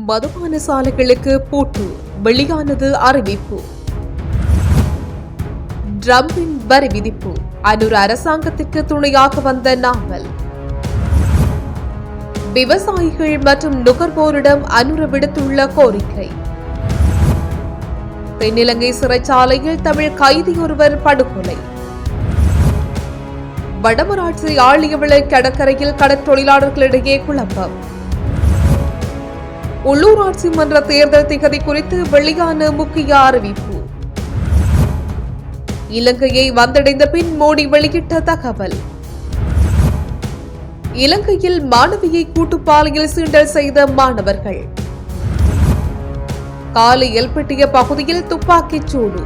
மதுபான சாலைகளுக்கு பூட்டு, வெளியானது அறிவிப்பு. டிரம்பின் வரி விதிப்பு, அனுர் அரசாங்கத்திற்கு துணையாக வந்த நாவல். விவசாயிகள் மற்றும் நுகர்வோரிடம் அனுர விடுத்துள்ள கோரிக்கை. தென்னிலங்கை சிறைச்சாலையில் தமிழ் கைதியொருவர் படுகொலை. வடமராட்சி ஆழியவிளை கடற்கரையில் கடற்தொழிலாளர்களிடையே குழப்பம். உள்ளூராட்சி மன்ற தேர்தல் திகதி குறித்து வெளியான முக்கிய அறிவிப்பு. இலங்கையை வந்தடைந்த பின் மோடி வெளியிட்ட தகவல். இலங்கையில் மாணவியை கூட்டுப்பாலியல் சீண்டல் செய்த மாணவர்கள். காலி எல்பிட்டிய பகுதியில் துப்பாக்கிச் சூடு.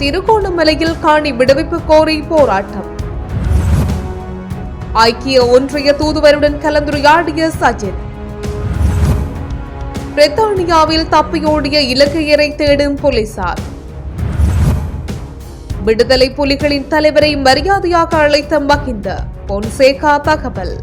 திருகோணமலையில் காணி விடுவிப்பு கோரி போராட்டம். ஐக்கிய ஒன்றிய தூதுவருடன் கலந்துரையாடிய சஜித். பிரித்தானியாவில் தப்பியோடிய இலங்கையரை தேடும் போலீசார். விடுதலை புலிகளின் தலைவரை மரியாதையாக அழைத்த மகிந்த, பொன்சேகா தகவல்.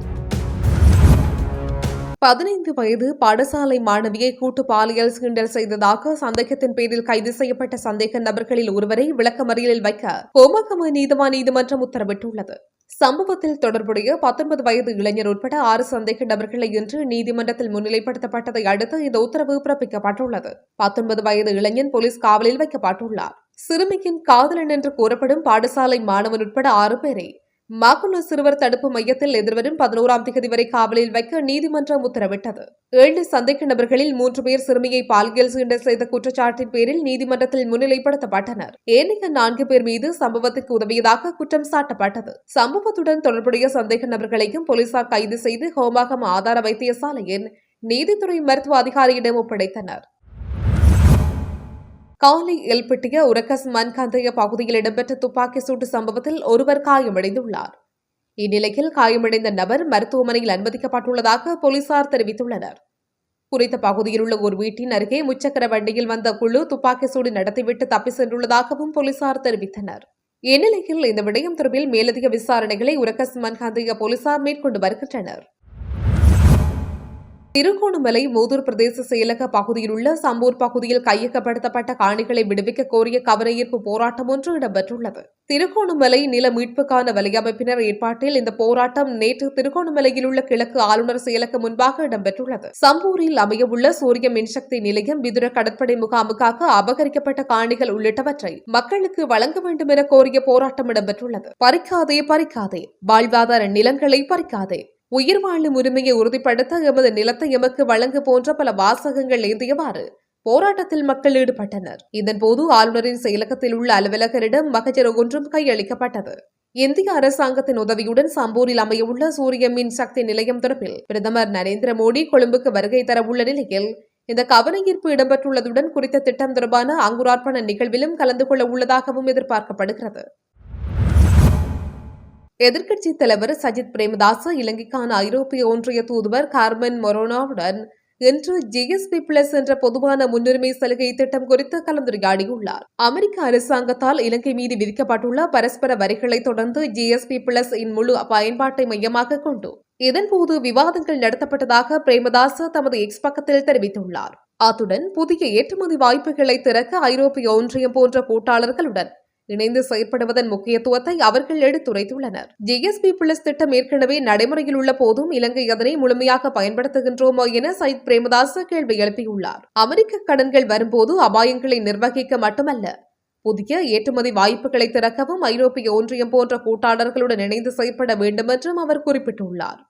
15 வயது பாடசாலை மாணவியை கூட்டு பாலியல் சீண்டல் செய்ததாக சந்தேகத்தின் பேரில் கைது செய்யப்பட்ட சந்தேக நபர்களில் ஒருவரை விளக்கமறியலில் வைக்க கோமகம நீதிவான் நீதிமன்றம் உத்தரவிட்டுள்ளது. சம்பவத்தில் தொடர்புடைய 19 வயது இளைஞர் உட்பட 6 சந்தேக நபர்களை இன்று நீதிமன்றத்தில் முன்னிலைப்படுத்தப்பட்டதை அடுத்து இந்த உத்தரவு பிறப்பிக்கப்பட்டுள்ளது. 19 வயது இளைஞன் போலீஸ் காவலில் வைக்கப்பட்டுள்ளார். சிறுமியின் காதலன் என்று கூறப்படும் பாடசாலை மாணவன் உட்பட 6 பேரை மாக்குள சிறுவர் தடுப்பு மையத்தில் எதிர்வரும் 11ஆம் தேதி வரை காவலில் வைக்க நீதிமன்றம் உத்தரவிட்டது. 7 சந்தேக நபர்களில் 3 பேர் சிறுமியை பாலியல் சீண்டல் செய்த குற்றச்சாட்டின் பேரில் நீதிமன்றத்தில் முன்னிலைப்படுத்தப்பட்டனர். ஏனைய 4 பேர் மீது சம்பவத்திற்கு உதவியதாக குற்றம் சாட்டப்பட்டது. சம்பவத்துடன் தொடர்புடைய சந்தேக நபர்களையும் போலீசார் கைது செய்து ஹோமாகம் ஆதார வைத்தியசாலையின் நீதித்துறை மருத்துவ அதிகாரியிடம் ஒப்படைத்தனர். காலி எல்பிட்டிய உரக்கஸ் மன்கந்தைய பகுதியில் இடம்பெற்ற துப்பாக்கி சூட்டு சம்பவத்தில் ஒருவர் காயமடைந்துள்ளார். இந்நிலையில் காயமடைந்த நபர் மருத்துவமனையில் அனுமதிக்கப்பட்டுள்ளதாக போலீசார் தெரிவித்துள்ளனர். குறித்த பகுதியில் உள்ள ஒரு வீட்டின் அருகே முச்சக்கர வண்டியில் வந்த குழு துப்பாக்கி சூடு நடத்திவிட்டு தப்பி சென்றுள்ளதாகவும் போலீசார் தெரிவித்தனர். இந்நிலையில் இந்த விடயம் தொடர்பில் மேலதிக விசாரணைகளை உரக்கஸ் மன்கந்தைய போலீசார் மேற்கொண்டு வருகின்றனர். திருகோணமலை மூதூர் பிரதேச செயலக பகுதியில் உள்ள சம்பூர் பகுதியில் கையகப்படுத்தப்பட்ட காணிகளை விடுவிக்க கோரிய கவனஈர்ப்பு போராட்டம் ஒன்று இடம்பெற்றுள்ளது. திருகோணமலை நில மீட்புக்கான வலையமைப்பினர் ஏற்பாட்டில் இந்த போராட்டம் நேற்று திருகோணமலையில் உள்ள கிழக்கு ஆளுநர் செயலகம் முன்பாக இடம்பெற்றுள்ளது. சம்பூரில் அமையவுள்ள சூரிய மின்சக்தி நிலையம், விதுர கடற்படை முகாமுக்காக அபகரிக்கப்பட்ட காணிகள் உள்ளிட்டவற்றை மக்களுக்கு வழங்க வேண்டும் என கோரிய போராட்டம் இடம்பெற்றுள்ளது. பறிக்காதே பறிக்காதே, வாழ்வாதார நிலங்களை பறிக்காதே, உயிர் வாழும் உரிமையை உறுதிப்படுத்த எமது நிலத்தை எமக்கு வழங்கு போன்ற பல வாசகங்கள் ஏந்தியவாறு போராட்டத்தில் மக்கள் ஈடுபட்டனர். இதன்போது ஆளுநரின் செயலகத்தில் உள்ள அலுவலகரிடம் மகஜர் ஒன்றும் கையளிக்கப்பட்டது. இந்திய அரசாங்கத்தின் உதவியுடன் சம்பூரில் அமையவுள்ள சூரிய மின் சக்தி நிலையம் தொடர்பில் பிரதமர் நரேந்திர மோடி கொழும்புக்கு வருகை தரவுள்ள நிலையில் இந்த கவனஈர்ப்பு இடம்பெற்றுள்ளதுடன் குறித்த திட்டம் தொடர்பான அங்குரார்ப்பண நிகழ்விலும் கலந்து கொள்ள உள்ளதாகவும் எதிர்பார்க்கப்படுகிறது. எதிர்க்கட்சித் தலைவர் சஜித் பிரேமதாச இலங்கைக்கான ஐரோப்பிய ஒன்றிய தூதுவர் கார்மென் மொரோனாவுடன் இன்று ஜிஎஸ்பி பிளஸ் என்ற பொதுவான முன்னுரிமை சலுகை திட்டம் குறித்து கலந்துரையாடியுள்ளார். அமெரிக்க அரசாங்கத்தால் இலங்கை மீது விதிக்கப்பட்டுள்ள பரஸ்பர வரிகளை தொடர்ந்து ஜிஎஸ்பி பிளஸ் இன் முழு பயன்பாட்டை மையமாக கொண்டு இதன்போது விவாதங்கள் நடத்தப்பட்டதாக பிரேமதாச தமது எக்ஸ் பக்கத்தில் தெரிவித்துள்ளார். அத்துடன் புதிய ஏற்றுமதி வாய்ப்புகளை திறக்க ஐரோப்பிய ஒன்றியம் போன்ற கூட்டாளர்களுடன் இணைந்து செயற்படுவதன் முக்கியத்துவத்தை அவர்கள் எடுத்துரைத்துள்ளனர். ஜிஎஸ்பி பிளஸ் திட்டம் ஏற்கனவே நடைமுறையில் உள்ள போதும் இலங்கை அதனை முழுமையாக பயன்படுத்துகின்றோமோ என சயித் பிரேமதாச கேள்வி எழுப்பியுள்ளார். அமெரிக்க கடன்கள் வரும்போது அபாயங்களை நிர்வகிக்க மட்டுமல்ல, புதிய ஏற்றுமதி வாய்ப்புகளை திறக்கவும் ஐரோப்பிய ஒன்றியம் போன்ற கூட்டாளர்களுடன் இணைந்து செயற்பட வேண்டும் என்றும் அவர் குறிப்பிட்டுள்ளார்.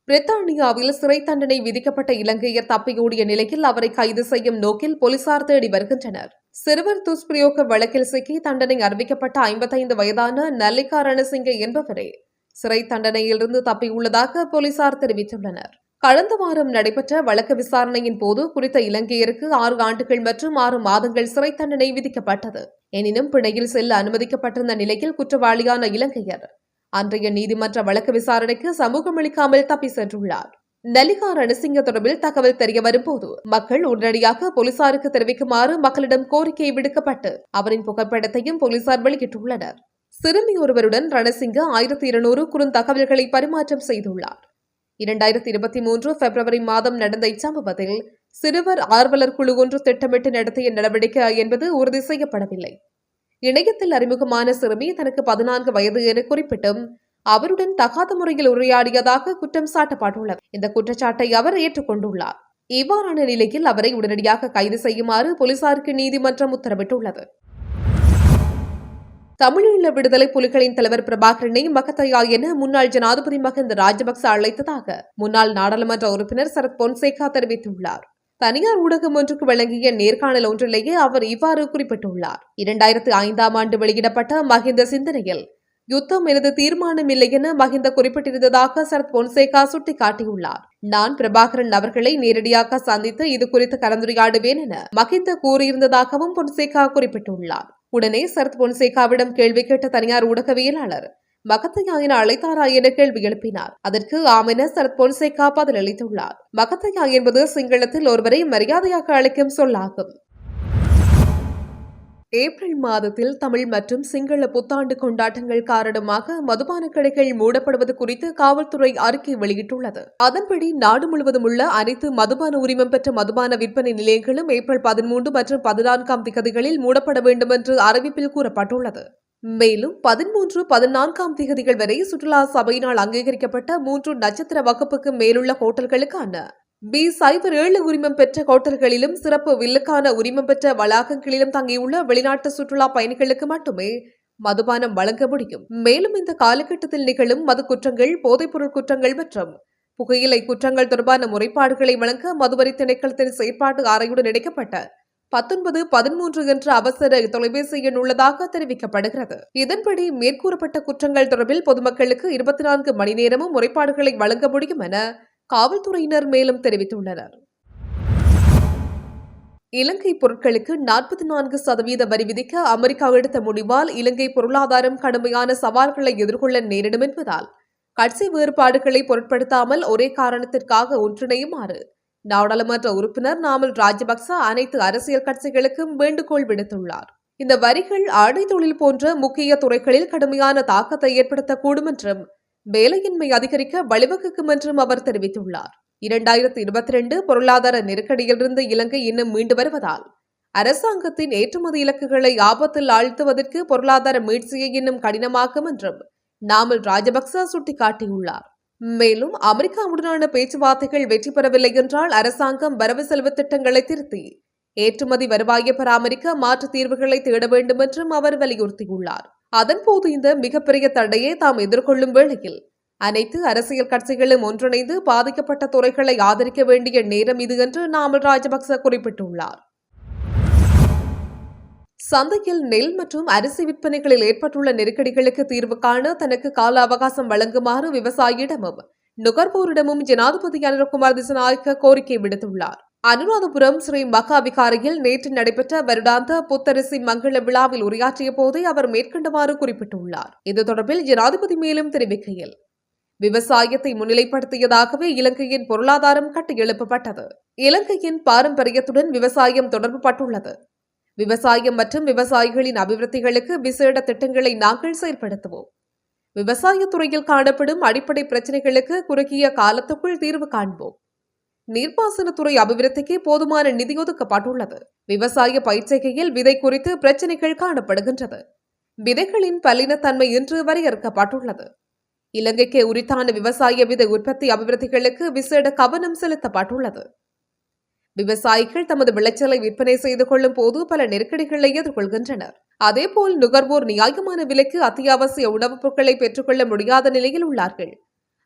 பிரித்தானியாவில் சிறை தண்டனை விதிக்கப்பட்ட இலங்கையர் தப்பியோடிய நிலையில் அவரை கைது செய்யும் நோக்கில் போலீசார் தேடி வருகின்றனர். சிறுவர் துஷ்பிரயோக வழக்கில் சிக்கி தண்டனை அறிவிக்கப்பட்ட 55 வயதான நல்லிகா ரணசிங்க என்பவரே சிறை தண்டனையிலிருந்து தப்பியுள்ளதாக போலீசார் தெரிவித்துள்ளனர். கடந்த வாரம் நடைபெற்ற வழக்கு விசாரணையின் போது குறித்த இலங்கையருக்கு 6 ஆண்டுகள் மற்றும் 6 மாதங்கள் சிறை தண்டனை விதிக்கப்பட்டது. எனினும் பிணையில் செல்ல அனுமதிக்கப்பட்டிருந்த நிலையில் குற்றவாளியான இலங்கையர் அன்றைய நீதிமன்ற வழக்கு விசாரணைக்கு சமூகமளிக்காமல் தப்பி சென்றுள்ளார். நல்லிகா ரணசிங்க தொடர்பில் தகவல் தெரிய வரும்போது மக்கள் உடனடியாக போலீசாருக்கு தெரிவிக்குமாறு மக்களிடம் கோரிக்கை விடுக்கப்பட்டு அவரின் புகைப்படத்தையும் போலீசார் வெளியிட்டுள்ளனர். சிறுமி ஒருவருடன் ரணசிங்க 1200 குறுந்தகவல்களை பரிமாற்றம் செய்துள்ளார். 2023 பிப்ரவரி மாதம் நடந்த இச்சம்பவத்தில் சிறுவர் ஆர்வலர் குழு ஒன்று திட்டமிட்டு நடத்திய நடவடிக்கை என்பது உறுதி செய்யப்படவில்லை. இணையத்தில் அறிமுகமான சிறுமி தனக்கு 14 வயது என குறிப்பிட்டும் அவருடன் தகாத முறையில் உரையாடியதாக குற்றம் சாட்டப்பட்டுள்ளது. இந்த குற்றச்சாட்டை அவர் ஏற்றுக்கொண்டுள்ளார். இவ்வாறான நிலையில் அவரை உடனடியாக கைது செய்யுமாறு போலீசாருக்கு நீதிமன்றம் உத்தரவிட்டுள்ளது. தமிழீழ விடுதலை புலிகளின் தலைவர் பிரபாகரனை மகத்தையா என முன்னாள் ஜனாதிபதி மஹிந்த ராஜபக்ச அழைத்ததாக முன்னாள் நாடாளுமன்ற உறுப்பினர் சரத் பொன்சேகா தெரிவித்துள்ளார். தனியார் ஊடகம் ஒன்றுக்கு வழங்கிய நேர்காணல் ஒன்றிலேயே அவர் இவ்வாறு குறிப்பிட்டுள்ளார். 2005ஆம் ஆண்டு வெளியிடப்பட்ட மஹிந்த சிந்தனையில் யுத்தம் எனது தீர்மானம் இல்லை என மஹிந்த குறிப்பிட்டிருந்ததாக சரத் பொன்சேகா சுட்டிக்காட்டியுள்ளார். நான் பிரபாகரன் அவர்களை நேரடியாக சந்தித்து இது குறித்து கலந்துரையாடுவேன் என மஹிந்த கூறியிருந்ததாகவும் பொன்சேகா குறிப்பிட்டுள்ளார். உடனே சரத் பொன்சேகாவிடம் கேள்வி கேட்ட தனியார் ஊடகவியலாளர் மகத்தையா என அழைத்தாரா என கேள்வி எழுப்பினார். அதற்கு ஆம் என சரத் பொன்சேகா பதிலளித்துள்ளார். மகத்தையா என்பது சிங்களத்தில் ஒருவரை மரியாதையாக அழைக்கும் சொல்லாகும். ஏப்ரல் மாதத்தில் தமிழ் மற்றும் சிங்கள புத்தாண்டு கொண்டாட்டங்கள் காரணமாக மதுபான கடைகள் மூடப்படுவது குறித்து காவல்துறை அறிக்கை வெளியிட்டுள்ளது. அதன்படி நாடு முழுவதும் உள்ள அனைத்து மதுபான உரிமம் பெற்ற மதுபான விற்பனை நிலையங்களும் ஏப்ரல் 13 மற்றும் 14ஆம் திகதிகளில் மூடப்பட வேண்டும் என்று அறிவிப்பில் கூறப்பட்டுள்ளது. மேலும் 13, 14ஆம் திகதிகள் வரை சுற்றுலா சபையினால் அங்கீகரிக்கப்பட்ட 3 நட்சத்திர வகுப்புக்கு மேலுள்ள ஹோட்டல்களுக்கான B07 உரிமம் பெற்ற ஹோட்டல்களிலும் சிறப்பு வில்லுக்கான உரிமம் பெற்ற வளாகங்களிலும் தங்கியுள்ள வெளிநாட்டு சுற்றுலா பயணிகளுக்கு மட்டுமே மதுபானம் வழங்க முடியும். மேலும் இந்த காலகட்டத்தில் நிகழும் மது குற்றங்கள், போதைப்பொருள் குற்றங்கள் மற்றும் புகையிலை குற்றங்கள் தொடர்பான முறைப்பாடுகளை வழங்க மதுவரி திணைக்களத்தின் செயற்பாட்டு அறையுடன் இணைக்கப்பட்ட 1913 என்ற அவசர தொலைபேசி எண் உள்ளதாக தெரிவிக்கப்படுகிறது. இதன்படி மேற்கூறப்பட்ட குற்றங்கள் தொடர்பில் பொதுமக்களுக்கு 24 மணி நேரமும் முறைப்பாடுகளை வழங்க முடியும் என காவல்துறையினர் மேலும் தெரிவித்துள்ளனர். இலங்கை பொருட்களுக்கு 44% வரி விதிக்க அமெரிக்கா எடுத்த முடிவால் இலங்கை பொருளாதாரம் கடுமையான சவால்களை எதிர்கொள்ள நேரிடும் என்பதால் கட்சி வேறுபாடுகளை பொருட்படுத்தாமல் ஒரே காரணத்திற்காக ஒன்றிணையுமாறு நாடாளுமன்ற உறுப்பினர் நாமல் ராஜபக்ச அனைத்து அரசியல் கட்சிகளுக்கும் வேண்டுகோள் விடுத்துள்ளார். இந்த வரிகள் ஆடை தொழில் போன்ற முக்கிய துறைகளில் கடுமையான தாக்கத்தை ஏற்படுத்தக்கூடும் என்றும் வேலையின்மை அதிகரிக்க வழிவகுக்கும் என்றும் அவர் தெரிவித்துள்ளார். 2022 பொருளாதார நெருக்கடியிலிருந்து இலங்கை இன்னும் மீண்டு வருவதால் அரசாங்கத்தின் ஏற்றுமதி இலக்குகளை ஆபத்தில் ஆழ்த்துவதற்கு பொருளாதார மீட்சியை இன்னும் கடினமாக்கும் என்றும் நாமல் ராஜபக்ச சுட்டிக்காட்டியுள்ளார். மேலும் அமெரிக்காவுடனான பேச்சுவார்த்தைகள் வெற்றி பெறவில்லை என்றால் அரசாங்கம் வரவு செலவு திட்டங்களை திருத்தி ஏற்றுமதி வருவாயை பராமரிக்க மாற்று தீர்வுகளை தேட வேண்டும் என்றும் அவர் வலியுறுத்தியுள்ளார். அதன்போது இந்த மிகப்பெரிய தடையை தாம் எதிர்கொள்ளும் வேளையில் அனைத்து அரசியல் கட்சிகளும் ஒன்றிணைந்து பாதிக்கப்பட்ட துறைகளை ஆதரிக்க வேண்டிய நேரம் இது என்று நாமல் ராஜபக்ச குறிப்பிட்டுள்ளார். சந்தையில் நெல் மற்றும் அரிசி விற்பனைகளில் ஏற்பட்டுள்ள நெருக்கடிகளுக்கு தீர்வு காண தனக்கு கால அவகாசம் வழங்குமாறு விவசாயியிடமும் நுகர்வோரிடமும் ஜனாதிபதி அனுரகுமார் திசாநாயக்க கோரிக்கை விடுத்துள்ளார். அனுராதபுரம் ஸ்ரீ மகா விகாரையில் நேற்று நடைபெற்ற வருடாந்த புத்தரிசி மங்கள விழாவில் உரையாற்றிய போதே அவர் மேற்கண்டவாறு குறிப்பிட்டுள்ளார். இது தொடர்பில் ஜனாதிபதி மேலும் தெரிவிக்கையில், விவசாயத்தை முன்னிலைப்படுத்தியதாகவே இலங்கையின் பொருளாதாரம் கட்டியெழுப்பப்பட்டது. இலங்கையின் பாரம்பரியத்துடன் விவசாயம் தொடர்புபட்டுள்ளது. விவசாயம் மற்றும் விவசாயிகளின் அபிவிருத்திகளுக்கு விசேட திட்டங்களை நாங்கள் செயல்படுத்துவோம். விவசாயத்துறையில் காணப்படும் அடிப்படை பிரச்சினைகளுக்கு குறுகிய காலத்துக்குள் தீர்வு காண்போம். நீர்ப்பாசனத்துறை அபிவிருத்திக்கு போதுமான நிதி ஒதுக்கப்பட்டுள்ளது. விவசாய பயிர்ச்செய்கையில் விதை குறித்து பிரச்சினைகள் காணப்படுகின்றது. விதைகளின் பல்லினத்தன்மை இன்று வரையறுக்கப்பட்டுள்ளது. இலங்கைக்கு உரித்தான விவசாய விதை உற்பத்தி அபிவிருத்திகளுக்கு விசேட கவனம் செலுத்தப்பட்டுள்ளது. விவசாயிகள் தமது விளைச்சலை விற்பனை செய்து கொள்ளும் போது பல நெருக்கடிகளை எதிர்கொள்கின்றனர். அதேபோல் நுகர்வோர் நியாயமான விலைக்கு அத்தியாவசிய உணவுப் பொருட்களை பெற்றுக்கொள்ள முடியாத நிலையில் உள்ளார்கள்.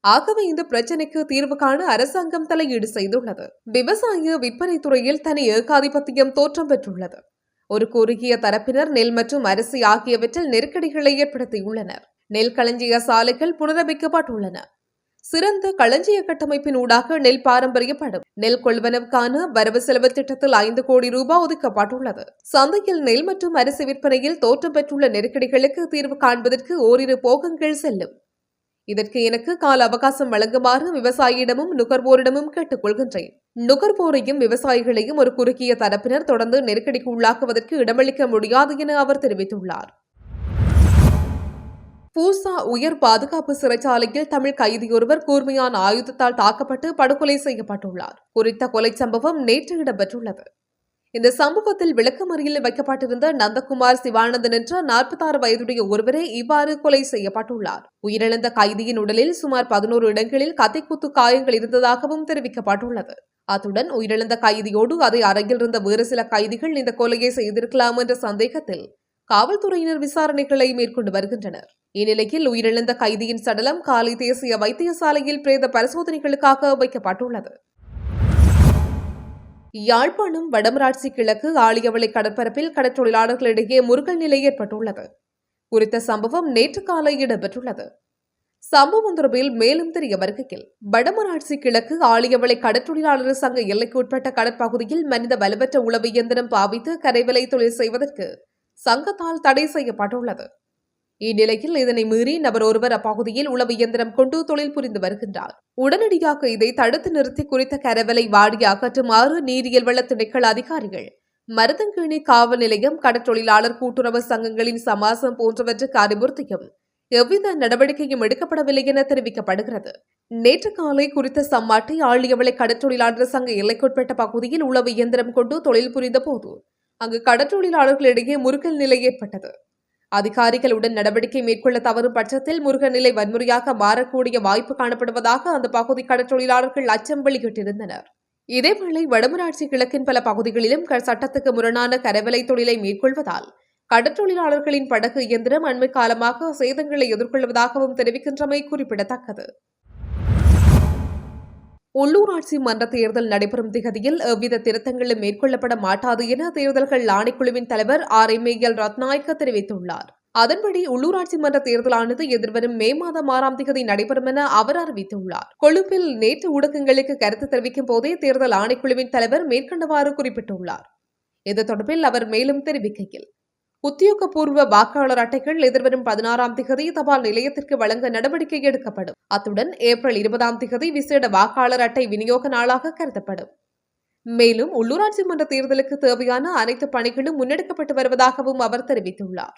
ஆகவே இந்த பிரச்சினைக்கு தீர்வு காண அரசாங்கம் தலையீடு செய்துள்ளது. விவசாய விற்பனை துறையில் தனி ஏகாதிபத்தியம் தோற்றம் பெற்றுள்ளது. ஒரு குறுகிய தரப்பினர் நெல் மற்றும் அரிசி ஆகியவற்றில் நெருக்கடிகளை ஏற்படுத்தியுள்ளனர். நெல் களஞ்சிய சாலைகள் புனரமைக்கப்பட்டுள்ளன. சிறந்த களஞ்சிய கட்டமைப்பின் ஊடாக நெல் பாரம்பரியப்படும். நெல் கொள்வனவுக்கான வரவு செலவு திட்டத்தில் 5 கோடி ரூபாய் ஒதுக்கப்பட்டுள்ளது. சந்தையில் நெல் மற்றும் அரிசி விற்பனையில் தோற்றம் பெற்றுள்ள நெருக்கடிகளுக்கு தீர்வு காண்பதற்கு ஓரிரு போகங்கள் செல்லும். இதற்கு எனக்கு கால அவகாசம் வழங்குமாறு விவசாயியிடமும் நுகர்வோரிடமும் கேட்டுக் கொள்கின்றேன். நுகர்வோரையும் விவசாயிகளையும் ஒரு குறுகிய தரப்பினர் தொடர்ந்து நெருக்கடிக்கு உள்ளாக்குவதற்கு இடமளிக்க முடியாது என அவர் தெரிவித்துள்ளார். பூசா உயர் பாதுகாப்பு சிறைச்சாலையில் தமிழ் கைதியொருவர் கூர்மையான ஆயுதத்தால் தாக்கப்பட்டு படுகொலை செய்யப்பட்டுள்ளார். குறித்த கொலை சம்பவம் நேற்று இடம்பெற்றுள்ளது. இந்த சம்பவத்தில் விளக்கமறியலில் வைக்கப்பட்டிருந்த நந்தகுமார் சிவானந்தன் என்ற 46 வயதுடைய ஒருவரே இவ்வாறு கொலை செய்யப்பட்டுள்ளார். உயிரிழந்த கைதியின் உடலில் சுமார் 11 இடங்களில் கத்திக்குத்து காயங்கள் இருந்ததாகவும் தெரிவிக்கப்பட்டுள்ளது. அத்துடன் உயிரிழந்த கைதியோடு அதே அறையில் இருந்த வேறு சில கைதிகள் இந்த கொலையை செய்திருக்கலாம் என்ற சந்தேகத்தில் காவல்துறையினர் விசாரணைகளை மேற்கொண்டு வருகின்றனர். இந்நிலையில் உயிரிழந்த கைதியின் சடலம் காலி தேசிய வைத்தியசாலையில் பிரேத பரிசோதனைகளுக்காக வைக்கப்பட்டுள்ளது. யாழ்ப்பாணம் வடமராட்சி கிழக்கு ஆழியவளை கடற்பரப்பில் கடற்றொழிலாளர்களிடையே முறுகல் நிலை ஏற்பட்டுள்ளது. குறித்த சம்பவம் நேற்று காலை இடம்பெற்றுள்ளது. சம்பவம் தொடர்பில் மேலும் தெரிய வருகையில், வடமராட்சி கிழக்கு ஆழியவளை கடற்றொழிலாளர் சங்க எல்லைக்கு உட்பட்ட கடற்பகுதியில் மனித வலுவற்ற உளவு இயந்திரம் பாவித்து கரைவலை தொழில் செய்வதற்கு சங்கத்தால் தடை செய்யப்பட்டுள்ளது. இந்நிலையில் இதனை மீறி நபர் ஒருவர் அப்பகுதியில் உளவு இயந்திரம் கொண்டு தொழில் புரிந்து வருகின்றார். உடனடியாக இதை தடுத்து நிறுத்தி குறித்த கரவலை வாடி அகற்றுமாறு நீரியல் வள திணைக்கள அதிகாரிகள், மருதங்கேணி காவல் நிலையம், கடற்றொழிலாளர் கூட்டுறவு சங்கங்களின் சமாசம் போன்றவற்றுக்கு அறிவுறுத்தியும் எவ்வித நடவடிக்கையும் எடுக்கப்படவில்லை என தெரிவிக்கப்படுகிறது. நேற்று காலை குறித்த சம்மாட்டை ஆழியவளை கடற்றொழிலாளர் சங்க எல்லைக்குட்பட்ட பகுதியில் உளவு இயந்திரம் கொண்டு தொழில் புரிந்த போது அங்கு கடற்றொழிலாளர்களிடையே முறுகல் நிலை ஏற்பட்டது. அதிகாரிகளுடன் நடவடிக்கை மேற்கொள்ள தவறும் பட்சத்தில் முருகன் நிலை வன்முறையாக மாறக்கூடிய வாய்ப்பு காணப்படுவதாக அந்த பகுதி கடற்றொழிலாளர்கள் அச்சம் வெளியிட்டிருந்தனர். இதேவேளை வடமராட்சி கிழக்கின் பல பகுதிகளிலும் சட்டத்துக்கு முரணான கரவலை தொழிலை மேற்கொள்வதால் கடற்றொழிலாளர்களின் படகு இயந்திரம் அண்மை காலமாக சேதங்களை எதிர்கொள்வதாகவும் தெரிவிக்கின்றமை குறிப்பிடத்தக்கது. உள்ளூராட்சி மன்ற தேர்தல் நடைபெறும் திகதியில் எவ்வித திருத்தங்களும் மேற்கொள்ளப்பட மாட்டாது என தேர்தல்கள் ஆணைக்குழுவின் தலைவர் RMAL ரத்நாயக்க தெரிவித்துள்ளார். அதன்படி உள்ளூராட்சி மன்ற தேர்தலானது எதிர்வரும் மே மாதம் 6ஆம் திகதி நடைபெறும் என அவர் அறிவித்துள்ளார். கொழும்பில் நேற்று ஊடகங்களுக்கு கருத்து தெரிவிக்கும் போதே தேர்தல் ஆணைக்குழுவின் தலைவர் மேற்கண்டவாறு குறிப்பிட்டுள்ளார். இது தொடர்பில் அவர் மேலும் தெரிவிக்கையில், உத்தியோகபூர்வ வாக்காளர் அட்டைகள் எதிர்வரும் 16ஆம் திகதி தபால் நிலையத்திற்கு வழங்க நடவடிக்கை எடுக்கப்படும். அத்துடன் ஏப்ரல் 20ஆம் திகதி விசேட வாக்காளர் அட்டை விநியோக நாளாக கருதப்படும். மேலும் உள்ளூராட்சி மன்ற தேர்தலுக்கு தேவையான அனைத்து பணிகளும் முன்னெடுக்கப்பட்டு வருவதாகவும் அவர் தெரிவித்துள்ளார்.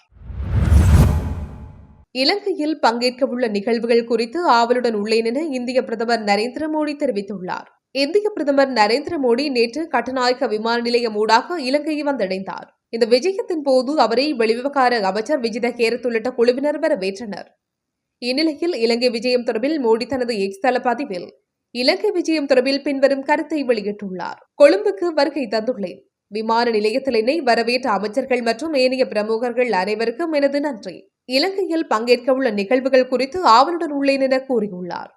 இலங்கையில் பங்கேற்கவுள்ள நிகழ்வுகள் குறித்து ஆவலுடன் உள்ளேன் என இந்திய பிரதமர் நரேந்திர மோடி தெரிவித்துள்ளார். இந்திய பிரதமர் நரேந்திர மோடி நேற்று கட்டுநாயக்க விமான நிலையம் ஊடாக இலங்கையை வந்தடைந்தார். இந்த விஜயத்தின் போது அவரை வெளிவிவகார அமைச்சர் விஜித கேரத் உள்ளிட்ட குழுவினர் வரவேற்றனர். இந்நிலையில் இலங்கை விஜயம் தொடர்பில் மோடி தனது எக்ஸ் தள பதிவில் இலங்கை விஜயம் தொடர்பில் பின்வரும் கருத்தை வெளியிட்டுள்ளார். கொழும்புக்கு வருகை தந்துள்ளேன். விமான நிலையத்தில் என்னை வரவேற்ற அமைச்சர்கள் மற்றும் ஏனைய பிரமுகர்கள் அனைவருக்கும் எனது நன்றி. இலங்கையில் பங்கேற்கவுள்ள நிகழ்வுகள் குறித்து ஆவலுடன் உள்ளேன் என கூறியுள்ளார்.